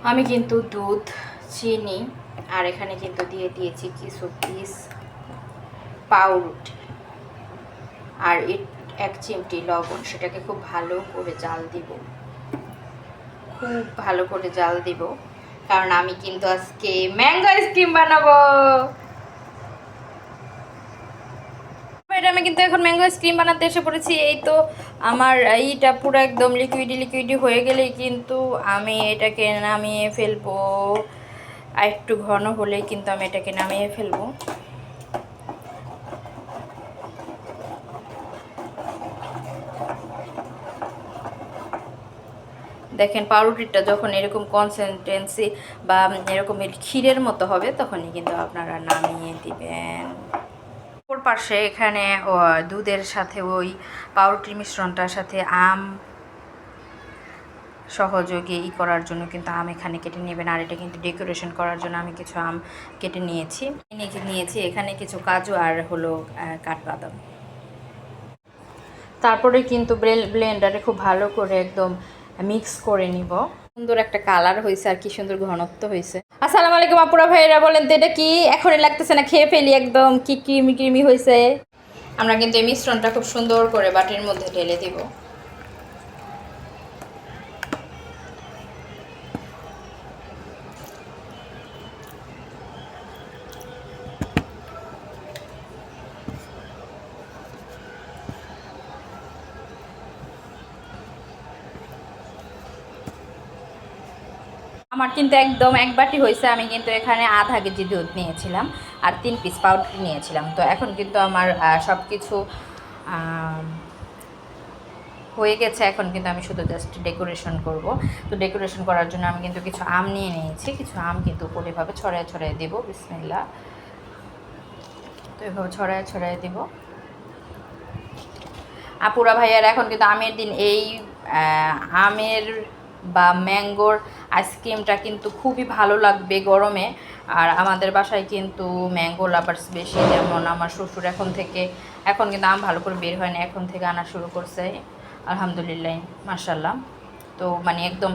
আমি কিন্তু দুধ, চিনি আর এখানে কিন্তু দিয়ে দিয়েছি কিছু পিস পাউরুটি আর এক চিমটি লবণ। সেটাকে খুব ভালো করে জাল দিব, খুব ভালো করে জাল দিব, কারণ আমি কিন্তু আজকে ম্যাঙ্গো আইসক্রিম বানাবো। আমি কিন্তু এখন ম্যাঙ্গো আইসক্রিম বানাতে এসে পড়েছি। এই তো আমার এইটা পুরো একদম লিকুইডি হয়ে গেলেই কিন্তু আমি এটাকে নামিয়ে ফেলবো। আর একটু ঘন হলেই কিন্তু আমি এটাকে নামিয়ে ফেলবো। দেখেন পাউরুটিটা যখন এরকম কনসিস্টেন্সি বা এরকম ক্ষীরের মতো হবে তখনই কিন্তু আপনারা নামিয়ে দিবেন। ওর পাশে এখানে দুধের সাথে ওই পাউরুটির মিশ্রণটার সাথে আম সহযোগে করার জন্য কিন্তু আম এখানে কেটে নেবেন। আর এটা কিন্তু ডেকোরেশন করার জন্য আমি কিছু আম কেটে নিয়েছি এখানে কিছু কাজু আর হলো কাঠবাদাম। তারপরে কিন্তু ব্লেন্ডারে খুব ভালো করে একদম মিক্স করে নিব। সুন্দর একটা কালার হয়েছে আর কি সুন্দর ঘনত্ব হয়েছে। আসসালামু আলাইকুম আপুরা ভাইরা, বলেন তো এটা কি? এখনই লাগতেছে না, খেয়ে ফেলি, একদম কি ক্রিমি হয়েছে। আমরা কিন্তু এই মিশ্রণটা খুব সুন্দর করে বাটির মধ্যে ঢেলে দিব। আমার কিন্তু একদম এক বাটি হয়েছে। আমি কিন্তু এখানে আধা কেজি দুধ নিয়েছিলাম আর 3 পিস পাউডার নিয়েছিলাম। তো এখন কিন্তু আমার সব কিছু হয়ে গেছে। এখন কিন্তু আমি শুধু জাস্ট ডেকোরেশন করব। তো ডেকোরেশন করার জন্য আমি কিন্তু কিছু আম নিয়ে নিয়েছি। কিছু আম কিন্তু উপরে এভাবে ছড়ায় দেবো। বিসমিল্লাহ। তো এভাবে ছড়ায় দেব। আপুরা ভাইয়ার এখন কিন্তু আমের দিন। এই আমের বা ম্যাঙ্গোর আইসক্রিমটা কিন্তু খুবই ভালো লাগবে গরমে। আর আমাদের বাসায় কিন্তু ম্যাঙ্গো লাভার্স বেশি। যেমন আমার শ্বশুর এখন কিন্তু আম ভালো করে বের হয় না, এখন থেকে আনা শুরু করছে। আলহামদুলিল্লাহ, মাশাল্লাহ। তো মানে একদম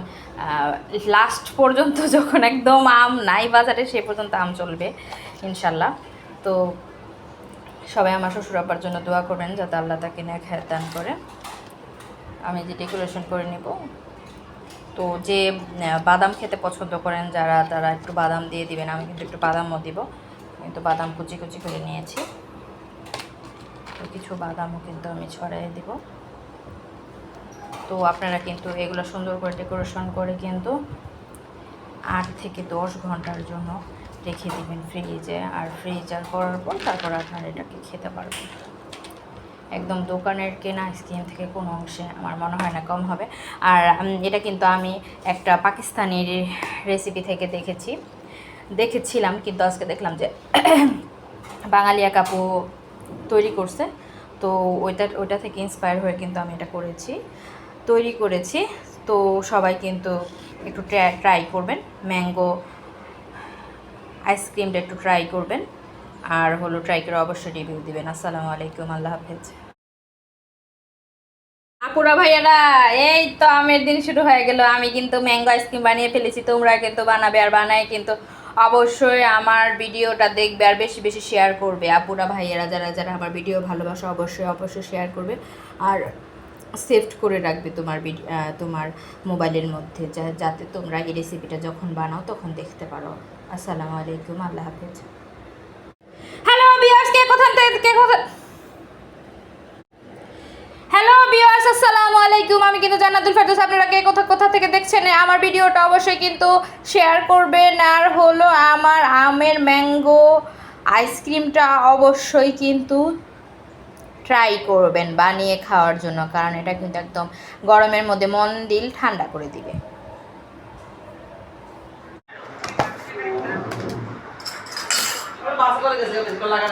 লাস্ট পর্যন্ত যখন একদম আম নাই বাজারে সে পর্যন্ত আম চলবে ইনশাল্লাহ। তো সবাই আমার শ্বশুর আব্বার জন্য দোয়া করবেন যাতে আল্লাহ তাকে নেক হায়াত দান করে। আমি যে ডেকোরেশন করে নেব। তো যে বাদাম খেতে পছন্দ করেন যারা, তারা একটু বাদাম দিয়ে দিবেন। আমি কিন্তু একটু বাদামও দিব, কিন্তু বাদাম কুচি করে নিয়েছি। তো কিছু বাদামও কিন্তু আমি ছড়াই দিব। তো আপনারা কিন্তু এগুলো সুন্দর করে ডেকোরেশন করে কিন্তু 8 থেকে 10 ঘন্টার জন্য রেখে দিবেন ফ্রিজে। আর ফ্রিজার করার পর তারপর আপনারা এটাকে খেতে পারবেন। একদম দোকানের কেনা আইসক্রিম থেকে কোনো অংশে আমার মনে হয় না কম হবে। আর এটা কিন্তু আমি একটা পাকিস্তানি রেসিপি থেকে দেখেছিলাম, কিন্তু আজকে দেখলাম যে বাঙালি এক আপু তৈরি করছে। তো ওইটা থেকে ইন্সপায়ার হয়ে কিন্তু আমি এটা তৈরি করেছি। তো সবাই কিন্তু একটু ট্রাই করবেন, ম্যাঙ্গো আইসক্রিমটা একটু ট্রাই করবেন। আর হলো ট্রাই করে অবশ্যই রিভিউ দিবেন। আসসালামু আলাইকুম, আল্লাহ হাফেজ। আপুরা ভাইয়ারা, এই তো আমের দিন শুরু হয়ে গেল। আমি কিন্তু ম্যাঙ্গো আইসক্রিম বানিয়ে ফেলেছি। তোমরা কিন্তু বানাবে, আর বানায় কিন্তু অবশ্যই আমার ভিডিওটা দেখবে আর বেশি বেশি শেয়ার করবে। আপুরা ভাইয়ারা যারা যারা আমার ভিডিও ভালোবাসো অবশ্যই শেয়ার করবে আর সেভড করে রাখবে তোমার মোবাইলের মধ্যে, যাতে তোমরা এই রেসিপিটা যখন বানাও তখন দেখতে পারো। আসসালামু আলাইকুম, আল্লাহ হাফেজ। হ্যালো ভিউয়ার্স, হ্যালো ভিউয়ার্স, আসসালামু আলাইকুম। আমি কিন্তু জান্নাতুল ফেরদৌস। আপনারা কে কোথা থেকে দেখছেন আমার ভিডিওটা অবশ্যই কিন্তু শেয়ার করবেন। আর হলো আমার আমের ম্যাঙ্গো আইসক্রিমটা অবশ্যই কিন্তু ট্রাই করবেন বানিয়ে খাওয়ার জন্য, কারণ এটা কিন্তু একদম গরমের মধ্যে মন দিল ঠান্ডা করে দিবে। লাগা